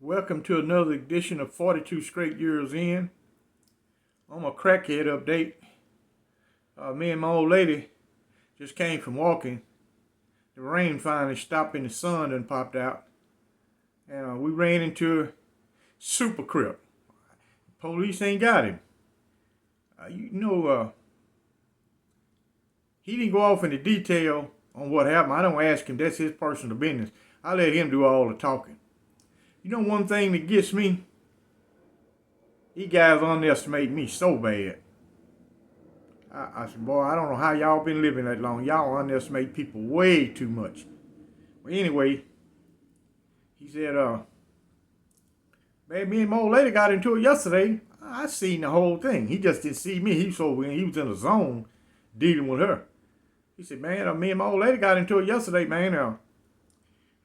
Welcome to another edition of 42 Straight Years In. On my crackhead update, me and my old lady just came from walking. The rain finally stopped and the sun done popped out. And we ran into a super crip. Police ain't got him. He didn't go off into detail on what happened. I don't ask him. That's his personal business. I let him do all the talking. You know one thing that gets me? These guys underestimate me so bad. I said, boy, I don't know how y'all been living that long. Y'all underestimate people way too much. But anyway, he said, man, me and my old lady got into it yesterday. I seen the whole thing. He just didn't see me. He was in a zone dealing with her. He said, man, me and my old lady got into it yesterday, man.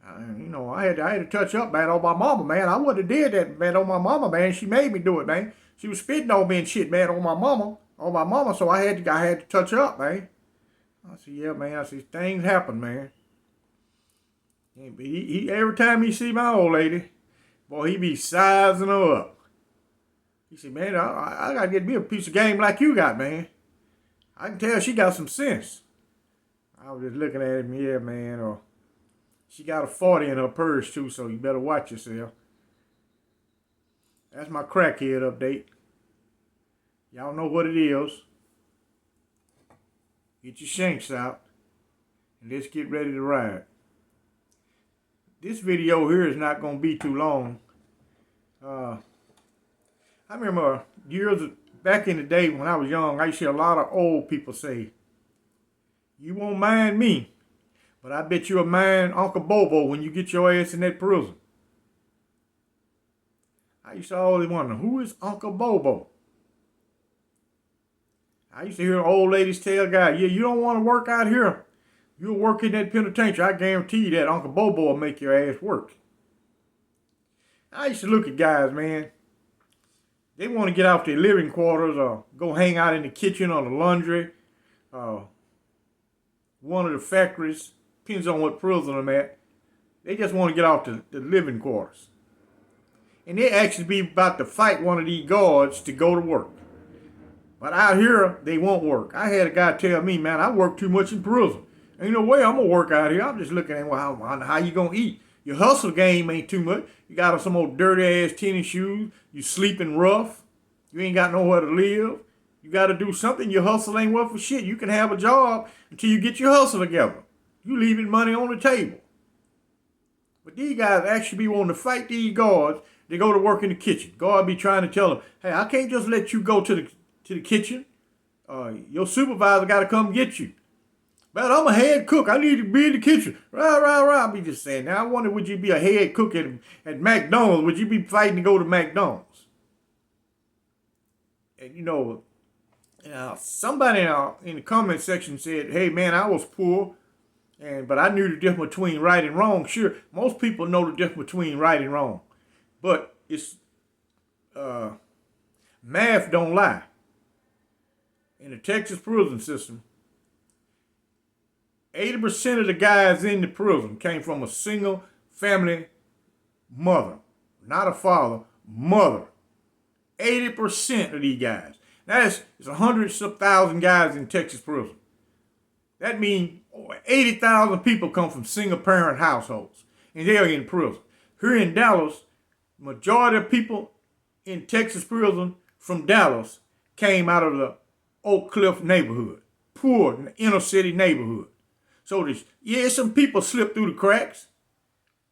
I had to touch up, man, on my mama, man. I wouldn't have did that, man, on my mama, man. She made me do it, man. She was spitting on me and shit, man, on my mama. So I had to touch up, man. I said, yeah, man. I said, things happen, man. He every time he see my old lady, boy, he be sizing her up. He said, man, I gotta get me a piece of game like you got, man. I can tell she got some sense. I was just looking at him, yeah, man. She got a 40 in her purse, too, so you better watch yourself. That's my crackhead update. Y'all know what it is. Get your shanks out, and let's get ready to ride. This video here is not going to be too long. I remember years back in the day when I was young, I used to hear a lot of old people say, you won't mind me, but I bet you'll mind Uncle Bobo when you get your ass in that prison. I used to always wonder, who is Uncle Bobo? I used to hear old ladies tell guys, yeah, you don't want to work out here. You'll work in that penitentiary. I guarantee you that Uncle Bobo will make your ass work. I used to look at guys, man. They want to get off their living quarters or go hang out in the kitchen or the laundry. One of the factories. Depends on what prison I'm at. They just want to get off the living quarters. And they actually be about to fight one of these guards to go to work. But out here, they won't work. I had a guy tell me, man, I work too much in prison. Ain't no way I'm going to work out here. I'm just looking at how you going to eat. Your hustle game ain't too much. You got on some old dirty-ass tennis shoes. You sleeping rough. You ain't got nowhere to live. You got to do something. Your hustle ain't worth for shit. You can have a job until you get your hustle together. You leaving money on the table. But these guys actually be wanting to fight these guards. They go to work in the kitchen. Guard be trying to tell them, hey, I can't just let you go to the kitchen. Your supervisor got to come get you. But I'm a head cook. I need to be in the kitchen. Rah. I be just saying. Now, I wonder, would you be a head cook at McDonald's? Would you be fighting to go to McDonald's? And, somebody in the comment section said, hey, man, I was poor. But I knew the difference between right and wrong. Sure, most people know the difference between right and wrong. But it's math don't lie. In the Texas prison system, 80% of the guys in the prison came from a single family mother. Not a father, mother. 80% of these guys. Now it's 100,000 guys in Texas prison. That means 80,000 people come from single-parent households, and they're in prison. Here in Dallas, majority of people in Texas prison from Dallas came out of the Oak Cliff neighborhood, poor inner-city neighborhood. So, some people slip through the cracks.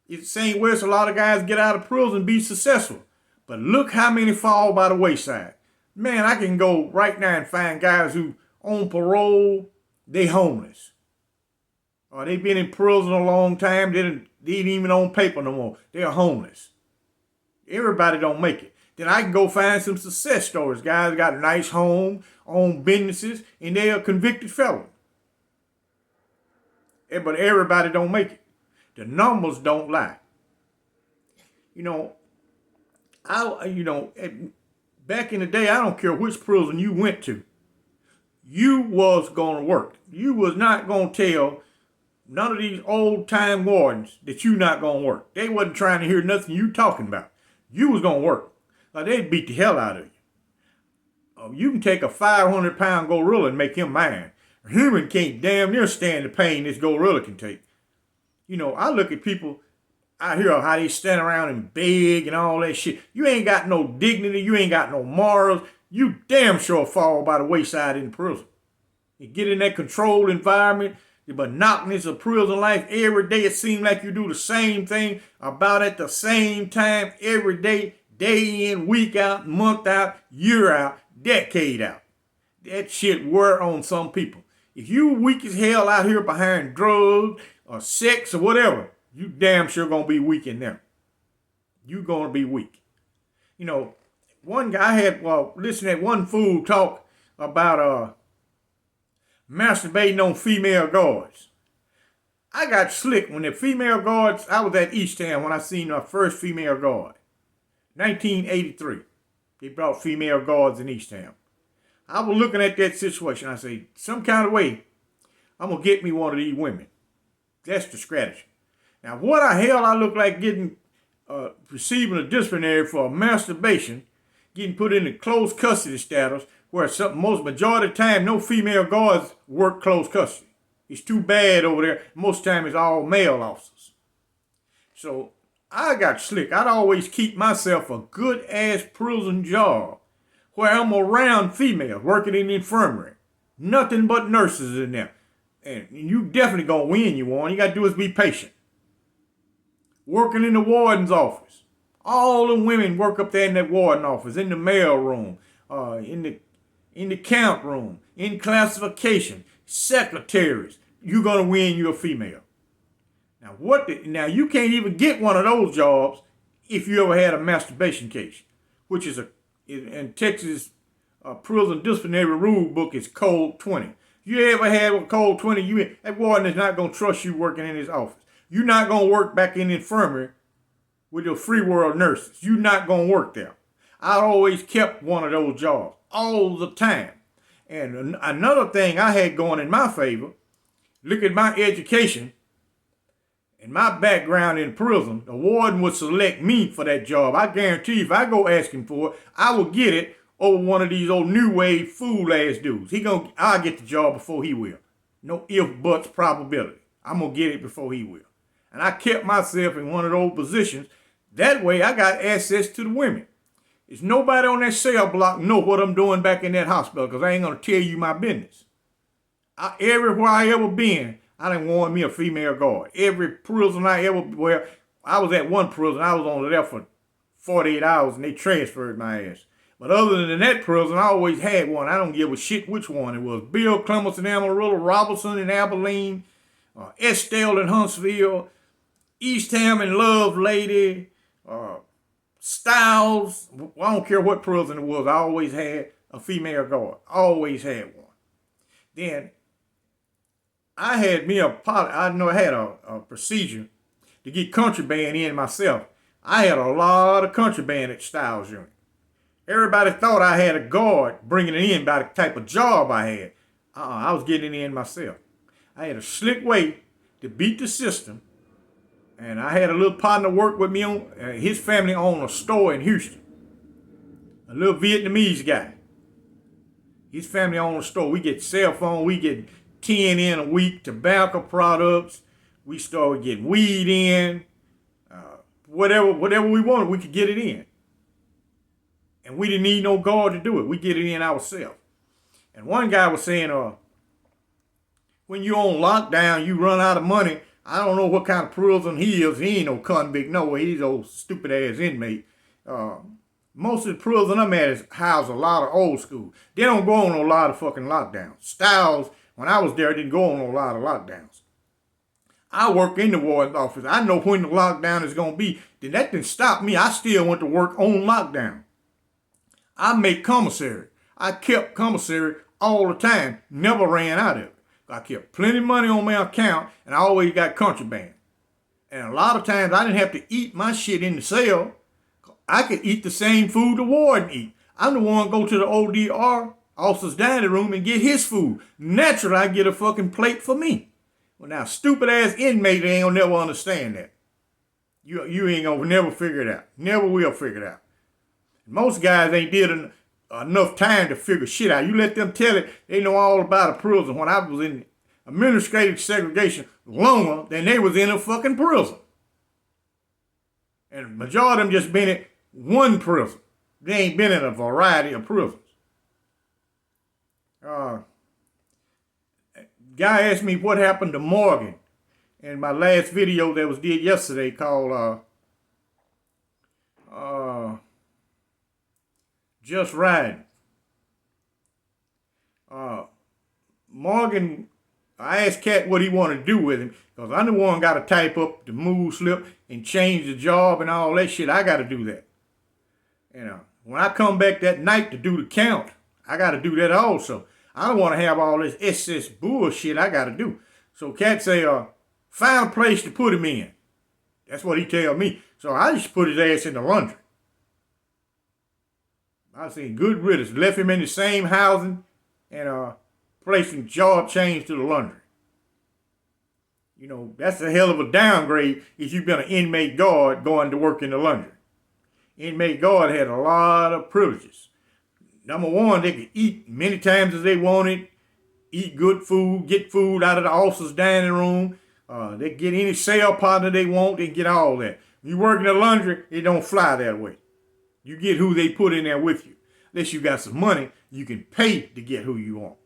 It's the same way as a lot of guys get out of prison and be successful. But look how many fall by the wayside. Man, I can go right now and find guys who on parole, they homeless. Or they been in prison a long time. They ain't even on paper no more. They're homeless. Everybody don't make it. Then I can go find some success stories. Guys got a nice home, own businesses, and they're a convicted felon. But everybody don't make it. The numbers don't lie. Back in the day, I don't care which prison you went to. You was going to work. You was not going to tell none of these old-time wardens that you not going to work. They wasn't trying to hear nothing you talking about. you was going to work. Like, they'd beat the hell out of you. You can take a 500-pound gorilla and make him mad. A human can't damn near stand the pain this gorilla can take. You know, I look at people out here, how they stand around and beg and all that shit. You ain't got no dignity. You ain't got no morals. You damn sure fall by the wayside in prison. You get in that controlled environment, the monotonous of prison life. Every day it seems like you do the same thing about at the same time every day, day in, week out, month out, year out, decade out. That shit wear on some people. If you weak as hell out here behind drugs or sex or whatever, you damn sure gonna be weak in there. You gonna be weak. You know, one guy listened to one fool talk about masturbating on female guards. I got slick when the female guards, I was at Eastham when I seen our first female guard. 1983. They brought female guards in Eastham. I was looking at that situation. I say, some kind of way, I'm going to get me one of these women. That's the strategy. Now, what the hell I look like getting, receiving a disciplinary for masturbation, getting put in a close custody status, where most majority of the time, no female guards work close custody. It's too bad over there. Most of the time, it's all male officers. So, I got slick. I'd always keep myself a good-ass prison job where I'm around females working in the infirmary. Nothing but nurses in there. And you definitely gonna win you one. You gotta do is be patient. Working in the warden's office. All the women work up there in that warden office, in the mail room, in the count room, in classification, secretaries. You're gonna win you a female. Now you can't even get one of those jobs if you ever had a masturbation case, which is in Texas prison disciplinary rule book is Code 20. You ever had a Code 20, that warden is not going to trust you working in his office. You're not going to work back in the infirmary with your free world nurses. You're not going to work there. I always kept one of those jobs all the time. And another thing I had going in my favor, look at my education and my background in prison. The warden would select me for that job. I guarantee you, if I go asking for it, I will get it over one of these old new wave fool ass dudes. I'll get the job before he will. No if, buts, probability. I'm going to get it before he will. And I kept myself in one of those positions. That way I got access to the women. There's nobody on that cell block know what I'm doing back in that hospital because I ain't going to tell you my business. Everywhere I ever been, I done wanted me a female guard. Every prison I was at one prison, I was only there for 48 hours and they transferred my ass. But other than that prison, I always had one. I don't give a shit which one it was. Bill Clements in Amarillo, Robertson in Abilene, Estelle in Huntsville, Eastham and Lovelady, Stiles. I don't care what prison it was. I always had a female guard. Always had one. Then I had a procedure to get contraband in myself. I had a lot of contraband at Stiles unit. Everybody thought I had a guard bringing it in by the type of job I had. I was getting it in myself. I had a slick way to beat the system. And I had a little partner work with me on, his family owned a store in Houston. A little Vietnamese guy. His family owned a store. We get cell phone, we get 10 in a week, tobacco products. We started getting weed in. Whatever we wanted, we could get it in. And we didn't need no guard to do it. We get it in ourselves. And one guy was saying, when you're on lockdown, you run out of money. I don't know what kind of prison he is. He ain't no convict. No way. He's old stupid ass inmate. Most of the prison I'm at is house a lot of old school. They don't go on a lot of fucking lockdowns. Stiles, when I was there, didn't go on a lot of lockdowns. I work in the warden's office. I know when the lockdown is going to be. Then that didn't stop me. I still went to work on lockdown. I make commissary. I kept commissary all the time. Never ran out of it. I kept plenty of money on my account, and I always got contraband. And a lot of times I didn't have to eat my shit in the cell. I could eat the same food the warden eat. I'm the one go to the ODR, officer's dining room, and get his food. Naturally, I get a fucking plate for me. Well, now, stupid ass inmate ain't gonna never understand that. You ain't gonna never figure it out. Never will figure it out. Most guys ain't did enough time to figure shit out. You let them tell it, they know all about a prison. When I was in administrative segregation longer than they was in a fucking prison. And the majority of them just been in one prison. They ain't been in a variety of prisons. Guy asked me what happened to Morgan in my last video that was did yesterday called Just Riding. Morgan, I asked Cat what he wanted to do with him, because I'm the one got to type up the move slip and change the job and all that shit. I got to do that. When I come back that night to do the count, I got to do that also. I don't want to have all this SS bullshit I got to do. So Cat say, find a place to put him in. That's what he tell me. So I just put his ass in the laundry. I said, good riddance. Left him in the same housing and placed him job change to the laundry. You know, that's a hell of a downgrade if you've been an inmate guard going to work in the laundry. Inmate guard had a lot of privileges. Number one, they could eat many times as they wanted, eat good food, get food out of the officer's dining room. They can get any sale partner they want, they can get all that. When you work in the laundry, it don't fly that way. You get who they put in there with you. Unless you got some money, you can pay to get who you want.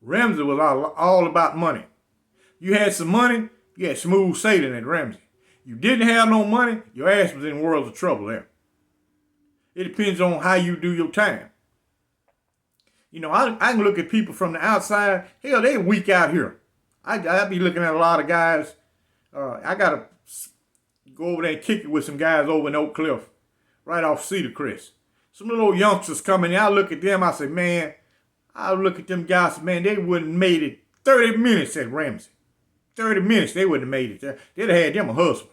Ramsey was all about money. You had some money, you had smooth sailing at Ramsey. You didn't have no money, your ass was in worlds of trouble there. It depends on how you do your time. You know, I can look at people from the outside. Hell, they weak out here. I be looking at a lot of guys. I got to go over there and kick it with some guys over in Oak Cliff, right off Cedar Crest. Some little youngsters coming in. I look at them. I say, man, I look at them guys. Man, they wouldn't have made it 30 minutes at Ramsey. 30 minutes, they wouldn't have made it there. They'd have had them a husband.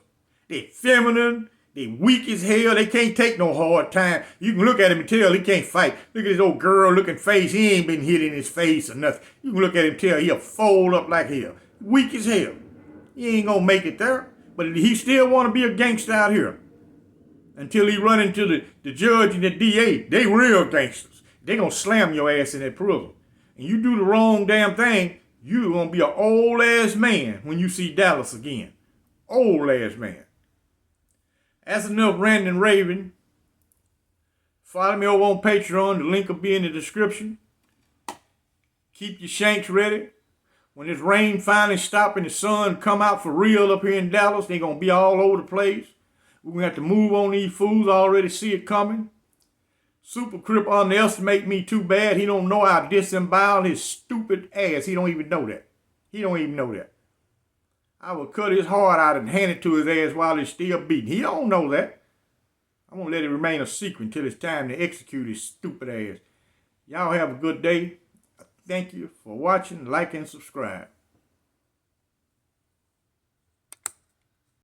They feminine. They weak as hell. They can't take no hard time. You can look at him and tell he can't fight. Look at his old girl-looking face. He ain't been hit in his face or nothing. You can look at him and tell he'll fold up like hell. Weak as hell. He ain't gonna make it there. But he still want to be a gangster out here. Until he run into the judge and the DA. They real gangsters. They gonna slam your ass in that prison. And you do the wrong damn thing, you gonna be an old-ass man when you see Dallas again. Old-ass man. That's enough ranting and raving. Follow me over on Patreon. The link will be in the description. Keep your shanks ready. When this rain finally stop and the sun come out for real up here in Dallas, they're going to be all over the place. We're going to have to move on these fools. I already see it coming. Super Crip underestimate me too bad. He don't know how to disembowel his stupid ass. He don't even know that. He don't even know that. I will cut his heart out and hand it to his ass while he's still beating. He don't know that. I'm going to let it remain a secret until it's time to execute his stupid ass. Y'all have a good day. Thank you for watching, like, and subscribe.